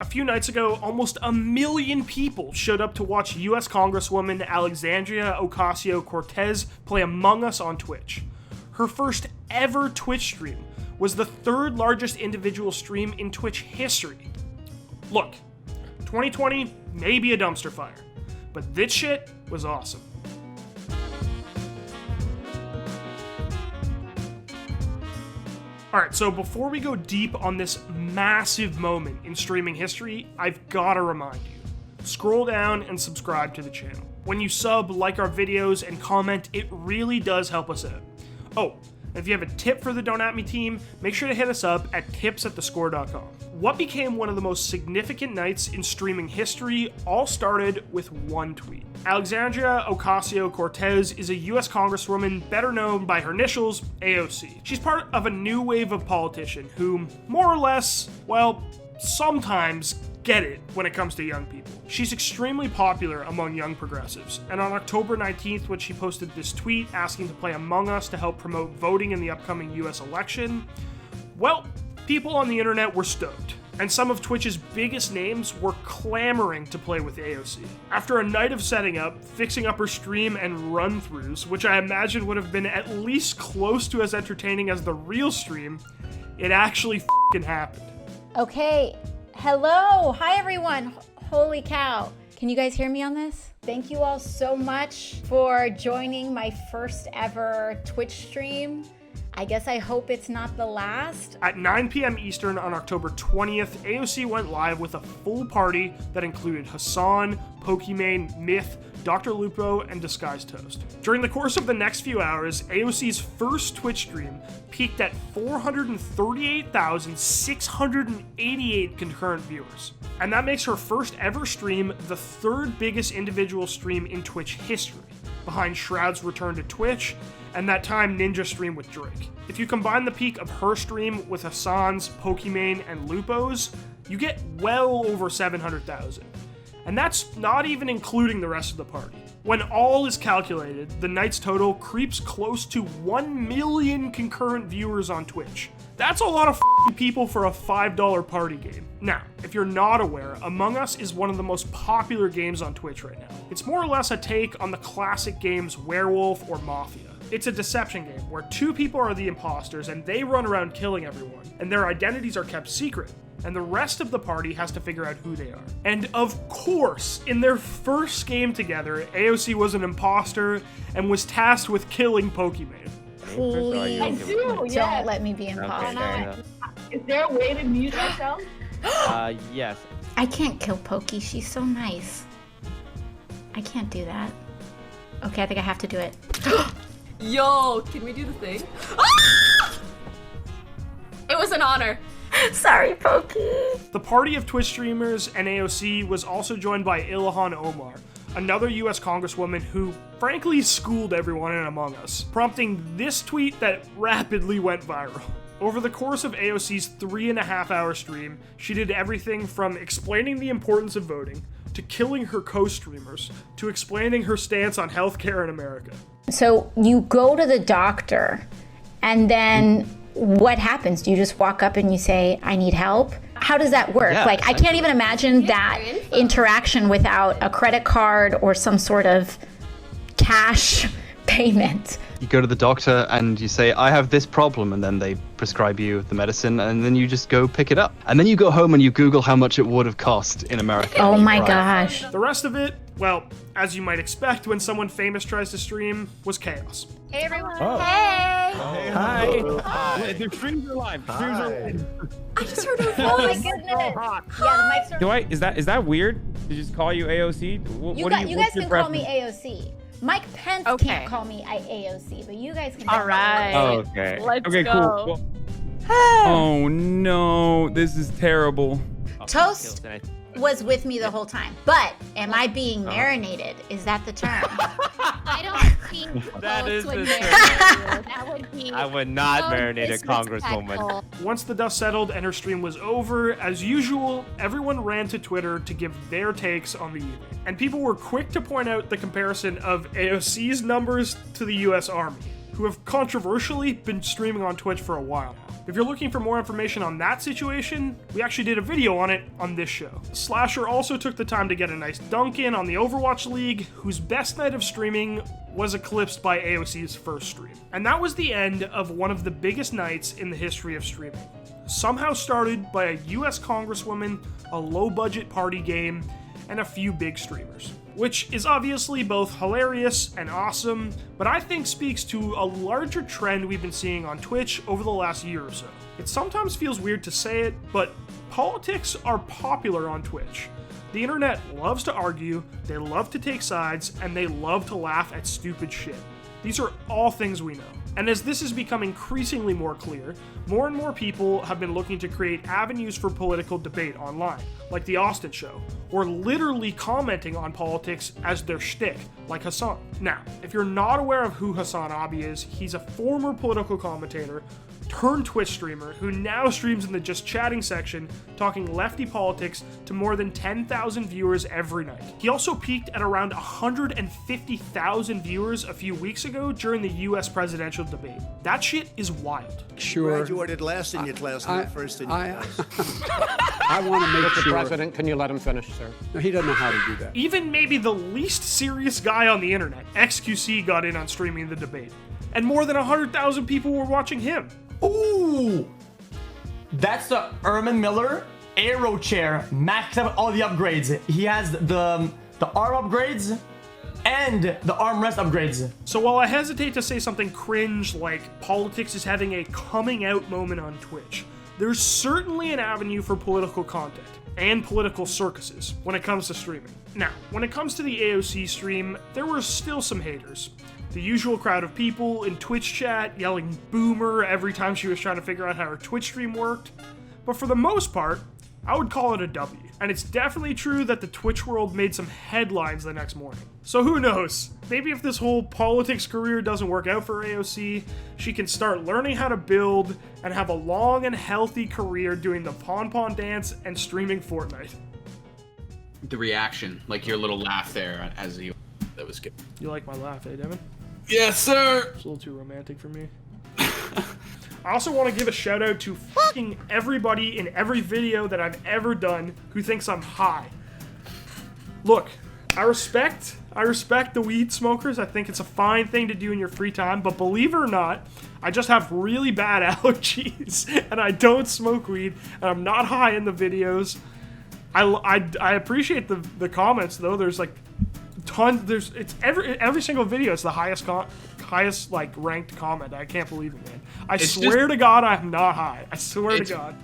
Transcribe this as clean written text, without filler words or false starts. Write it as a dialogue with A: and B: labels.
A: A few nights ago, almost 1 million people showed up to watch US Congresswoman Alexandria Ocasio-Cortez play Among Us on Twitch. Her first ever Twitch stream was the third largest individual stream in Twitch history. Look, 2020 may be a dumpster fire, but this shit was awesome. Alright, so before we go deep on this massive moment in streaming history, I've gotta remind you, scroll down and subscribe to the channel. When you sub, like our videos, and comment, it really does help us out. Oh, if you have a tip for the Don't At Me team, make sure to hit us up at tips@thescore.com. What became one of the most significant nights in streaming history all started with one tweet. Alexandria Ocasio-Cortez is a US Congresswoman better known by her initials, AOC. She's part of a new wave of politicians who, more or less, well, sometimes get it when it comes to young people. She's extremely popular among young progressives, and on October 19th, when she posted this tweet asking to play Among Us to help promote voting in the upcoming US election, well, people on the internet were stoked, and some of Twitch's biggest names were clamoring to play with AOC. After a night of setting up, fixing up her stream, and run-throughs, which I imagine would have been at least close to as entertaining as the real stream, it actually f***ing happened.
B: Okay, hello, hi everyone. Holy cow. Can you guys hear me on this? Thank you all so much for joining my first ever Twitch stream. I guess I hope it's not the last.
A: At 9 p.m. Eastern on October 20th, AOC went live with a full party that included Hassan, Pokimane, Myth, Dr. Lupo, and Disguised Toast. During the course of the next few hours, AOC's first Twitch stream peaked at 438,688 concurrent viewers. And that makes her first ever stream the third biggest individual stream in Twitch history, behind Shroud's return to Twitch and that time Ninja stream with Drake. If you combine the peak of her stream with Hassan's, Pokimane, and Lupo's, you get well over 700,000. And that's not even including the rest of the party. When all is calculated, the night's total creeps close to 1 million concurrent viewers on Twitch. That's a lot of f***ing people for a $5 party game. Now, if you're not aware, Among Us is one of the most popular games on Twitch right now. It's more or less a take on the classic games Werewolf or Mafia. It's a deception game where two people are the imposters and they run around killing everyone, and their identities are kept secret, and the rest of the party has to figure out who they are. And of course, in their first game together, AOC was an imposter and was tasked with killing Pokimane.
B: Please,
C: I do, yes.
B: don't let me be imposter.
C: Okay, is there a way to mute myself?
D: Yes.
B: I can't kill Pokey, she's so nice. I can't do that. Okay, I think I have to do it.
E: Yo, can we do the thing? Ah! It was an honor.
B: Sorry, Pokey.
A: The party of Twitch streamers and AOC was also joined by Ilhan Omar, another US Congresswoman who frankly schooled everyone in Among Us, prompting this tweet that rapidly went viral. Over the course of AOC's 3.5-hour stream, she did everything from explaining the importance of voting, to killing her co-streamers, to explaining her stance on healthcare in America.
B: So you go to the doctor, and then what happens? Do you just walk up and you say, I need help? How does that work?
D: Yeah,
B: I can't even imagine that interaction without a credit card or some sort of cash payment.
D: You go to the doctor and you say, I have this problem, and then they prescribe you the medicine, and then you just go pick it up. And then you go home and you Google how much it would have cost in America.
B: Oh my gosh.
A: The rest of it, well, as you might expect when someone famous tries to stream, was chaos.
E: Hey everyone.
F: Oh.
B: Hey!
F: Hi. The streams are live. The streams are live.
E: I just heard her
B: Oh my
E: voice.
B: goodness. Yeah, the mics are...
F: Is that weird to just call you AOC?
B: You guys can call me AOC. Mike Pence can't call me AOC, but you guys can.
E: All right.
F: Oh, okay.
E: Let's
F: okay,
E: go.
F: Cool. Oh no, this is terrible.
B: Toast was with me the whole time, but am I being marinated? Is that the term?
E: I don't think
D: That is
E: would
D: the
E: marinate. That would be.
D: I would not marinate a
E: disrespectful.
D: congresswoman.
A: Once the dust settled and her stream was over, as usual, everyone ran to Twitter to give their takes on the evening. And people were quick to point out the comparison of AOC's numbers to the US Army, who have controversially been streaming on Twitch for a while now. If you're looking for more information on that situation, we actually did a video on it on this show. Slasher also took the time to get a nice dunk in on the Overwatch League, whose best night of streaming was eclipsed by AOC's first stream. And that was the end of one of the biggest nights in the history of streaming. Somehow started by a US Congresswoman, a low-budget party game, and a few big streamers. Which is obviously both hilarious and awesome, but I think speaks to a larger trend we've been seeing on Twitch over the last year or so. It sometimes feels weird to say it, but politics are popular on Twitch. The internet loves to argue, they love to take sides, and they love to laugh at stupid shit. These are all things we know. And as this has become increasingly more clear, more and more people have been looking to create avenues for political debate online, like The Austin Show, or literally commenting on politics as their shtick, like Hassan. Now, if you're not aware of who Hassan Abi is, he's a former political commentator turned Twitch streamer who now streams in the Just Chatting section, talking lefty politics to more than 10,000 viewers every night. He also peaked at around 150,000 viewers a few weeks ago during the US presidential debate. That shit is wild.
G: Sure.
H: Graduated last in your class, not first in your class.
G: I want to make
I: Mr.
G: sure.
I: President, can you let him finish, sir?
G: No, he doesn't know how to do that.
A: Even maybe the least serious guy on the internet, XQC, got in on streaming the debate. And more than 100,000 people were watching him.
J: Ooh! That's the Erman Miller Aero Chair, maxed out all the upgrades. He has the arm upgrades and the armrest upgrades.
A: So while I hesitate to say something cringe like politics is having a coming out moment on Twitch, there's certainly an avenue for political content and political circuses when it comes to streaming. Now, when it comes to the AOC stream, there were still some haters. The usual crowd of people in Twitch chat yelling boomer every time she was trying to figure out how her Twitch stream worked. But for the most part, I would call it a W. And it's definitely true that the Twitch world made some headlines the next morning. So who knows? Maybe if this whole politics career doesn't work out for AOC, she can start learning how to build and have a long and healthy career doing the pon-pon dance and streaming Fortnite.
K: The reaction, like your little laugh there as you... That was good.
A: You like my laugh, eh, Devin?
K: Yes, sir!
A: It's a little too romantic for me. I also want to give a shout out to fucking everybody in every video that I've ever done who thinks I'm high. Look, I respect the weed smokers. I think it's a fine thing to do in your free time, but believe it or not, I just have really bad allergies and I don't smoke weed and I'm not high in the videos. I appreciate the comments though. There's like tons. It's every single video. It's the highest like ranked comment. I can't believe it, man. I swear to God, I'm not high. I swear to God.